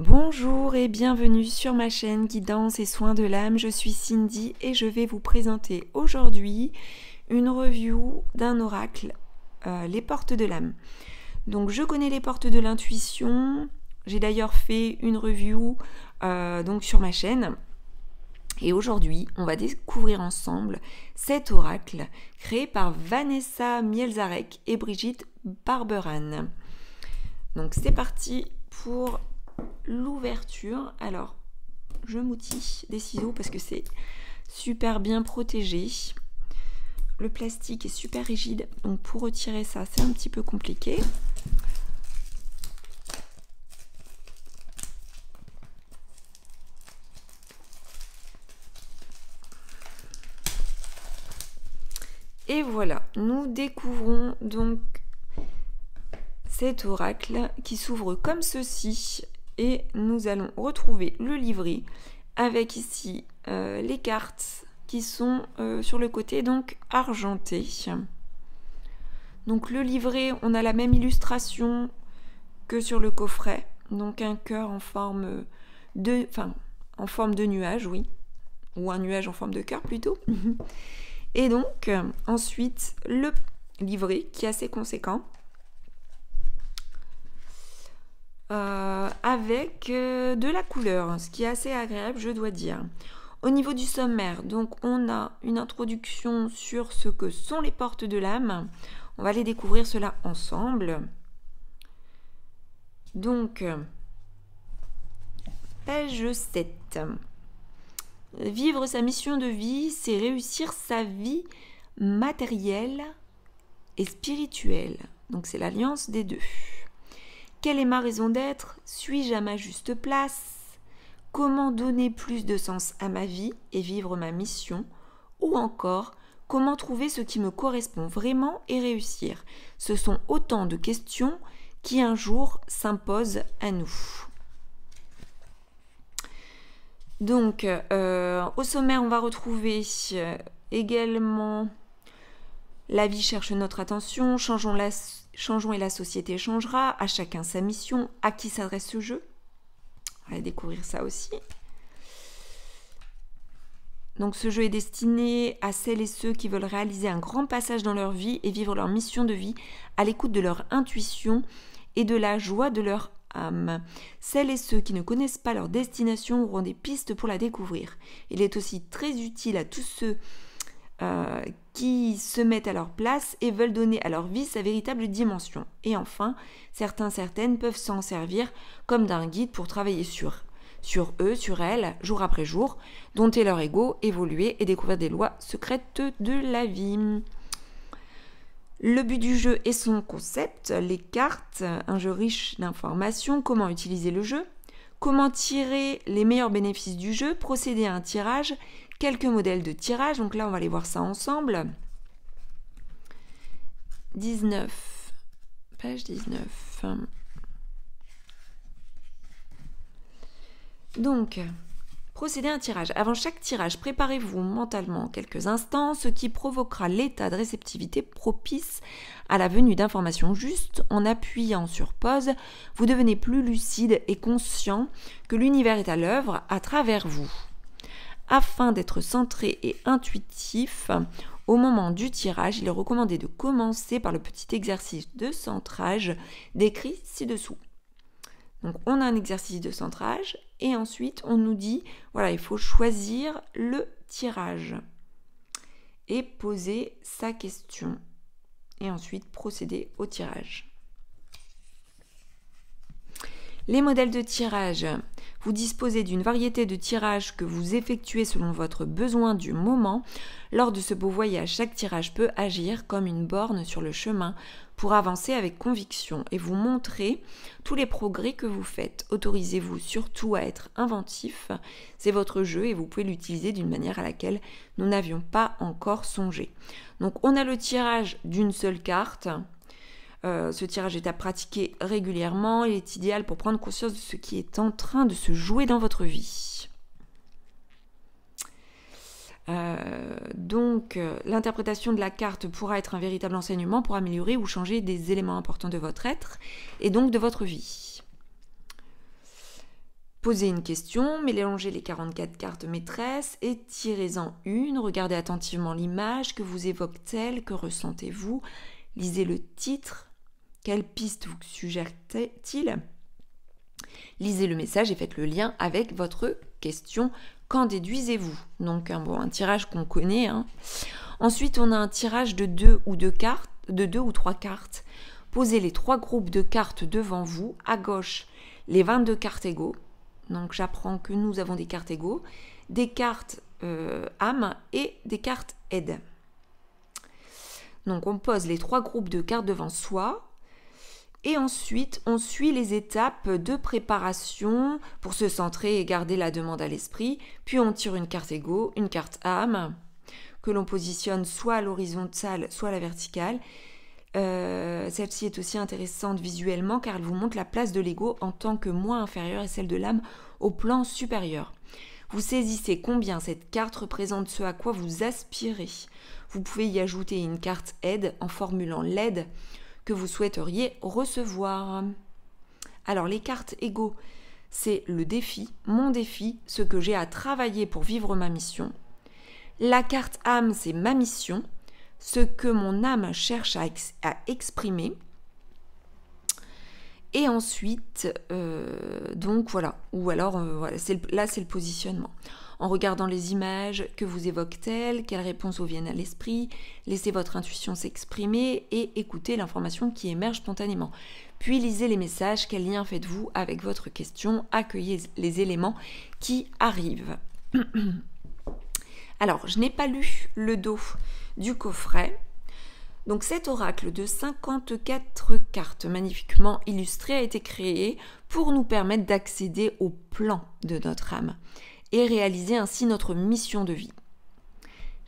Bonjour et bienvenue sur ma chaîne Guidance et Soins de l'âme. Je suis Cindy et je vais vous présenter aujourd'hui une review d'un oracle, les portes de l'âme. Donc je connais les portes de l'intuition, j'ai d'ailleurs fait une review donc sur ma chaîne. Et aujourd'hui, on va découvrir ensemble cet oracle créé par Vanessa Mielzarek et Brigitte Barberan. Donc c'est parti pour l'ouverture. Alors, je m'outille des ciseaux parce que c'est super bien protégé. Le plastique est super rigide, donc pour retirer ça, c'est un petit peu compliqué. Et voilà, nous découvrons donc cet oracle qui s'ouvre comme ceci. Et nous allons retrouver le livret avec ici les cartes qui sont sur le côté donc argentées. Donc le livret, on a la même illustration que sur le coffret, donc un cœur en forme de nuage, oui, ou un nuage en forme de cœur plutôt. Et donc ensuite le livret qui est assez conséquent. Avec de la couleur, ce qui est assez agréable, je dois dire. Au niveau du sommaire, donc on a une introduction sur ce que sont les portes de l'âme. On va aller découvrir cela ensemble. Donc, page 7. Vivre sa mission de vie, c'est réussir sa vie matérielle et spirituelle. Donc c'est l'alliance des deux. Quelle est ma raison d'être? Suis-je à ma juste place? Comment donner plus de sens à ma vie et vivre ma mission? Ou encore, comment trouver ce qui me correspond vraiment et réussir? Ce sont autant de questions qui un jour s'imposent à nous. Donc, au sommaire, on va retrouver également la vie cherche notre attention, changeons et la société changera, à chacun sa mission, à qui s'adresse ce jeu? On va découvrir ça aussi. Donc ce jeu est destiné à celles et ceux qui veulent réaliser un grand passage dans leur vie et vivre leur mission de vie à l'écoute de leur intuition et de la joie de leur âme. Celles et ceux qui ne connaissent pas leur destination auront des pistes pour la découvrir. Il est aussi très utile à tous ceux qui se mettent à leur place et veulent donner à leur vie sa véritable dimension. Et enfin, certaines peuvent s'en servir comme d'un guide pour travailler sur eux, sur elles, jour après jour, dompter leur ego, évoluer et découvrir des lois secrètes de la vie. Le but du jeu et son concept, les cartes, un jeu riche d'informations, comment utiliser le jeu, comment tirer les meilleurs bénéfices du jeu, procéder à un tirage, quelques modèles de tirage, donc là on va aller voir ça ensemble. 19, page 19. Donc, procéder à un tirage. Avant chaque tirage, préparez-vous mentalement quelques instants, ce qui provoquera l'état de réceptivité propice à la venue d'informations justes. En appuyant sur pause, vous devenez plus lucide et conscient que l'univers est à l'œuvre à travers vous. Afin d'être centré et intuitif, au moment du tirage, il est recommandé de commencer par le petit exercice de centrage décrit ci-dessous. Donc on a un exercice de centrage et ensuite on nous dit, voilà, il faut choisir le tirage et poser sa question et ensuite procéder au tirage. Les modèles de tirage. Vous disposez d'une variété de tirages que vous effectuez selon votre besoin du moment. Lors de ce beau voyage, chaque tirage peut agir comme une borne sur le chemin pour avancer avec conviction et vous montrer tous les progrès que vous faites. Autorisez-vous surtout à être inventif. C'est votre jeu et vous pouvez l'utiliser d'une manière à laquelle nous n'avions pas encore songé. Donc on a le tirage d'une seule carte. Ce tirage est à pratiquer régulièrement. Il est idéal pour prendre conscience de ce qui est en train de se jouer dans votre vie. Donc, l'interprétation de la carte pourra être un véritable enseignement pour améliorer ou changer des éléments importants de votre être et donc de votre vie. Posez une question, mélangez les 44 cartes maîtresses et tirez-en une. Regardez attentivement l'image, que vous évoque-t-elle, que ressentez-vous? Lisez le titre, quelle piste vous suggère-t-il? Lisez le message et faites le lien avec votre question. Qu'en déduisez-vous? Donc un tirage qu'on connaît. Ensuite, on a un tirage de 2 ou 3 cartes. Posez les 3 groupes de cartes devant vous. À gauche, les 22 cartes égaux. Donc j'apprends que nous avons des cartes égaux, des cartes âme et des cartes aide. Donc on pose les 3 groupes de cartes devant soi. Et ensuite, on suit les étapes de préparation pour se centrer et garder la demande à l'esprit. Puis on tire une carte égaux, une carte âme, que l'on positionne soit à l'horizontale, soit à la verticale. Celle-ci est aussi intéressante visuellement car elle vous montre la place de l'ego en tant que moi inférieur et celle de l'âme au plan supérieur. Vous saisissez combien cette carte représente ce à quoi vous aspirez. Vous pouvez y ajouter une carte aide en formulant l'aide que vous souhaiteriez recevoir. Alors les cartes égaux, c'est le défi, mon défi, ce que j'ai à travailler pour vivre ma mission. La carte âme, c'est ma mission, ce que mon âme cherche à exprimer. Et ensuite, donc voilà, ou alors voilà, là c'est le positionnement. En regardant les images, que vous évoque-t-elle, quelles réponses vous viennent à l'esprit, laissez votre intuition s'exprimer et écoutez l'information qui émerge spontanément. Puis lisez les messages, quel lien faites-vous avec votre question, accueillez les éléments qui arrivent. Alors, je n'ai pas lu le dos du coffret. Donc cet oracle de 54 cartes magnifiquement illustrées a été créé pour nous permettre d'accéder au plan de notre âme et réaliser ainsi notre mission de vie.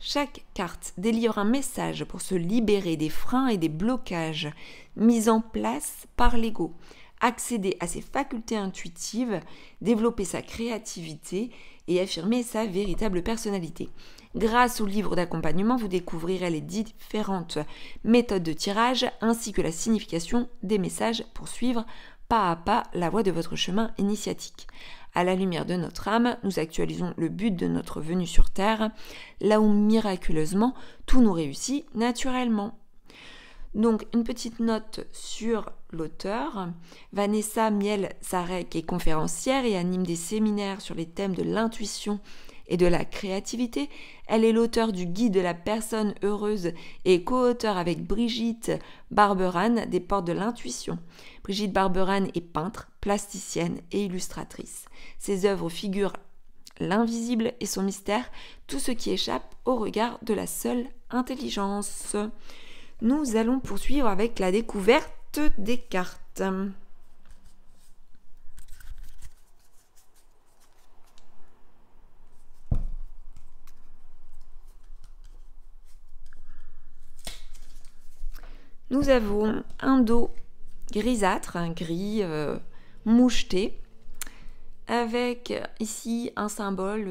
Chaque carte délivre un message pour se libérer des freins et des blocages mis en place par l'ego, accéder à ses facultés intuitives, développer sa créativité et affirmer sa véritable personnalité. Grâce au livre d'accompagnement, vous découvrirez les différentes méthodes de tirage ainsi que la signification des messages pour suivre pas à pas la voie de votre chemin initiatique. À la lumière de notre âme, nous actualisons le but de notre venue sur Terre, là où miraculeusement tout nous réussit naturellement. Donc, une petite note sur l'auteur. Vanessa Miel-Sarek est conférencière et anime des séminaires sur les thèmes de l'intuition et de la créativité. Elle est l'auteure du guide de la personne heureuse et co-auteure avec Brigitte Barberane des portes de l'intuition. Brigitte Barberane est peintre, plasticienne et illustratrice. Ses œuvres figurent l'invisible et son mystère, tout ce qui échappe au regard de la seule intelligence. Nous allons poursuivre avec la découverte des cartes. Nous avons un dos grisâtre, un gris moucheté, avec ici un symbole,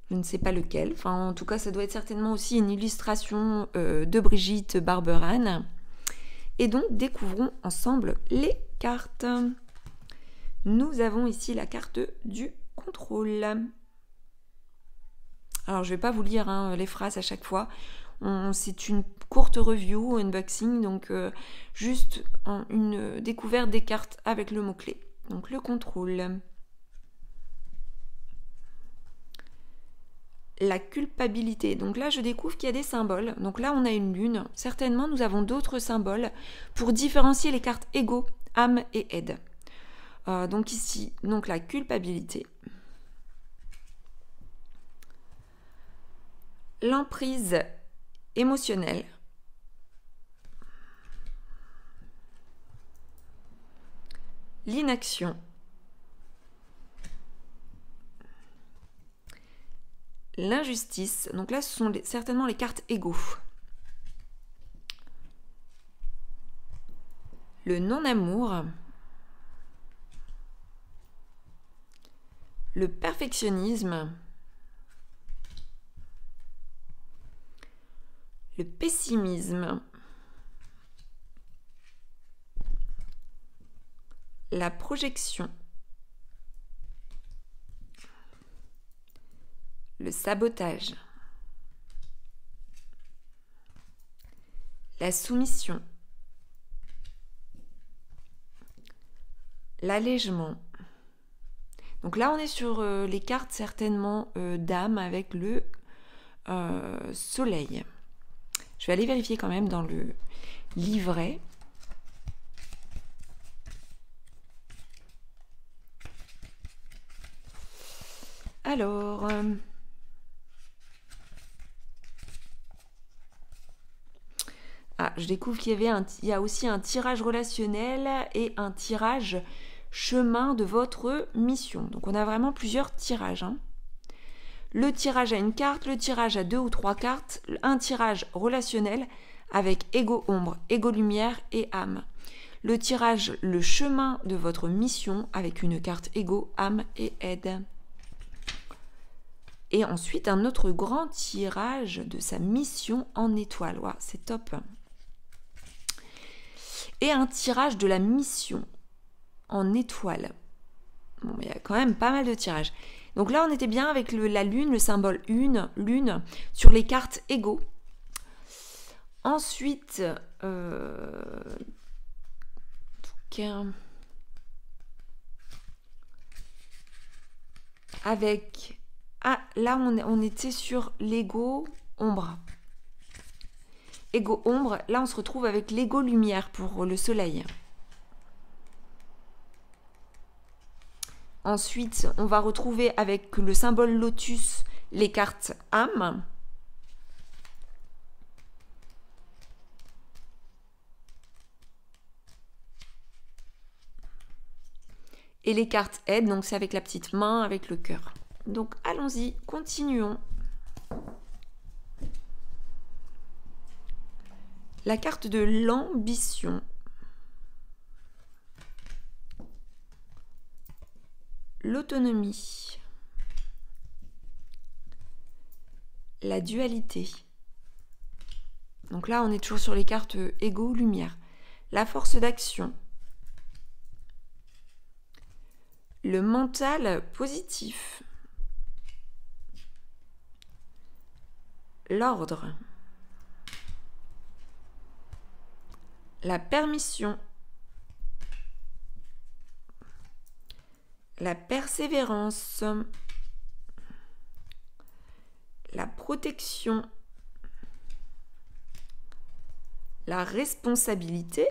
je ne sais pas lequel, enfin en tout cas ça doit être certainement aussi une illustration de Brigitte Barberane. Et donc découvrons ensemble les cartes. Nous avons ici la carte du contrôle. Alors je ne vais pas vous lire les phrases à chaque fois. C'est une courte review, unboxing, donc juste une découverte des cartes avec le mot-clé. Donc le contrôle. La culpabilité. Donc là, je découvre qu'il y a des symboles. Donc là, on a une lune. Certainement, nous avons d'autres symboles pour différencier les cartes ego, âme et aide. Donc ici, donc la culpabilité. L'emprise émotionnelle. L'inaction. L'injustice. Donc là, ce sont certainement les cartes égaux. Le non-amour. Le perfectionnisme. Le pessimisme. La projection. le sabotage, la soumission, l'allègement. Donc là, on est sur les cartes certainement d'âme avec le soleil. Je vais aller vérifier quand même dans le livret. Alors, je découvre qu'il y a aussi un tirage relationnel et un tirage chemin de votre mission. Donc on a vraiment plusieurs tirages. Le tirage à une carte, le tirage à 2 ou 3 cartes, un tirage relationnel avec ego ombre, ego lumière et âme. Le tirage, le chemin de votre mission avec une carte ego, âme et aide. Et ensuite un autre grand tirage de sa mission en étoile. Wow, c'est top. Et un tirage de la mission en étoile. Bon, il y a quand même pas mal de tirages. Donc là, on était bien avec la lune, le symbole lune, sur les cartes égaux. Ensuite, avec... Ah, là, on était sur l'ego ombre. Ego ombre, là, on se retrouve avec l'ego lumière pour le soleil. Ensuite, on va retrouver avec le symbole lotus les cartes âme. Et les cartes aide, donc c'est avec la petite main, avec le cœur. Donc allons-y, continuons. La carte de l'ambition. L'autonomie. La dualité. Donc là, on est toujours sur les cartes ego, lumière. La force d'action. Le mental positif. L'ordre. La permission. La persévérance. La protection. La responsabilité.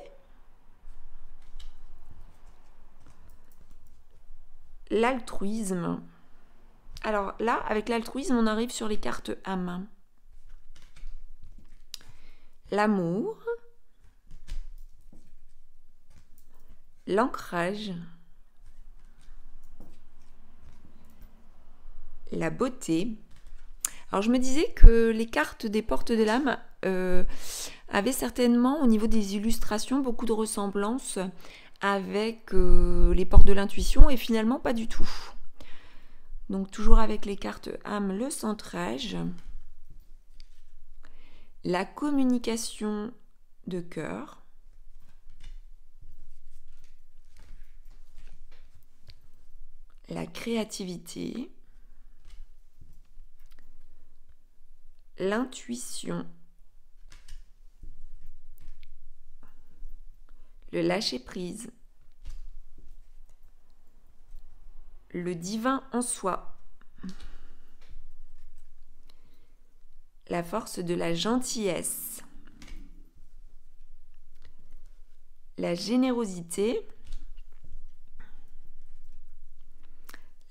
L'altruisme. Alors là, avec l'altruisme, on arrive sur les cartes âme. L'amour. L'ancrage. La beauté. Alors je me disais que les cartes des portes de l'âme avaient certainement au niveau des illustrations beaucoup de ressemblances avec les portes de l'intuition et finalement pas du tout. Donc toujours avec les cartes âme, le centrage, la communication de cœur, la créativité, l'intuition, le lâcher-prise, le divin en soi, la force de la gentillesse, la générosité,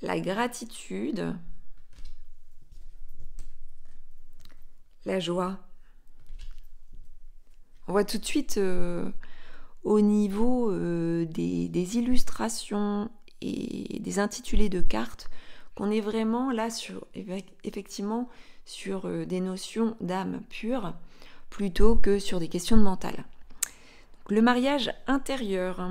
la gratitude, la joie. On voit tout de suite au niveau des illustrations et des intitulés de cartes qu'on est vraiment là effectivement sur des notions d'âme pure plutôt que sur des questions de mental. Donc, le mariage intérieur,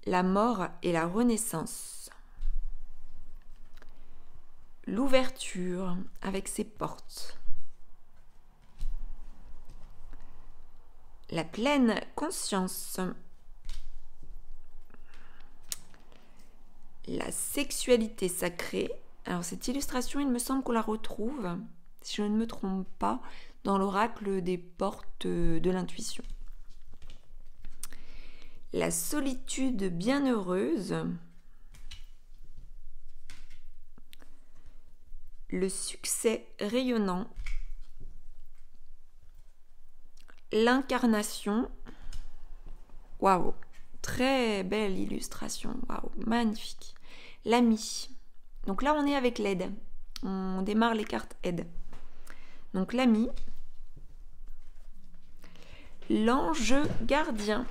la mort et la renaissance, l'ouverture avec ses portes, la pleine conscience, la sexualité sacrée. Alors cette illustration, il me semble qu'on la retrouve, si je ne me trompe pas, dans l'oracle des portes de l'intuition. La solitude bienheureuse. Le succès rayonnant. L'incarnation. Waouh, très belle illustration. Waouh, magnifique. L'ami. Donc là, on est avec l'aide. On démarre les cartes aide. Donc l'ami. L'ange gardien.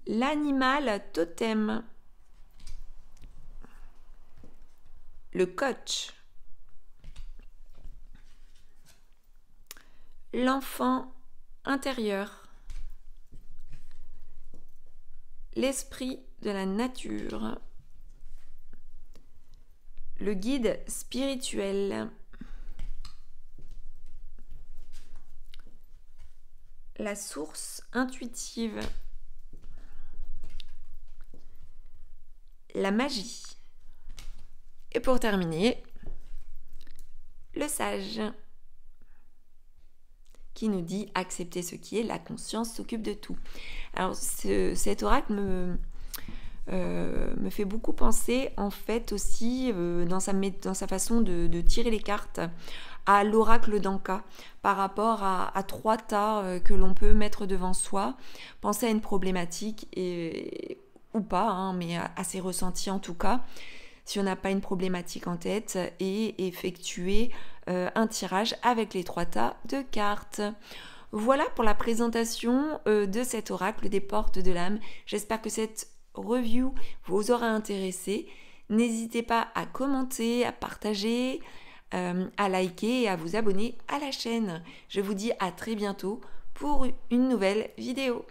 L'animal totem. Le coach. L'enfant intérieur. L'esprit de la nature. Le guide spirituel. La source intuitive. La magie. Et pour terminer, le sage, qui nous dit accepter ce qui est, la conscience s'occupe de tout. Alors cet oracle me fait beaucoup penser en fait aussi dans sa façon de tirer les cartes à l'oracle d'Anka par rapport à 3 tas que l'on peut mettre devant soi, penser à une problématique ou pas, hein, mais à ses ressentis en tout cas, si on n'a pas une problématique en tête, et effectuer un tirage avec les 3 tas de cartes. Voilà pour la présentation de cet oracle des portes de l'âme. J'espère que cette review vous aura intéressé. N'hésitez pas à commenter, à partager, à liker et à vous abonner à la chaîne. Je vous dis à très bientôt pour une nouvelle vidéo.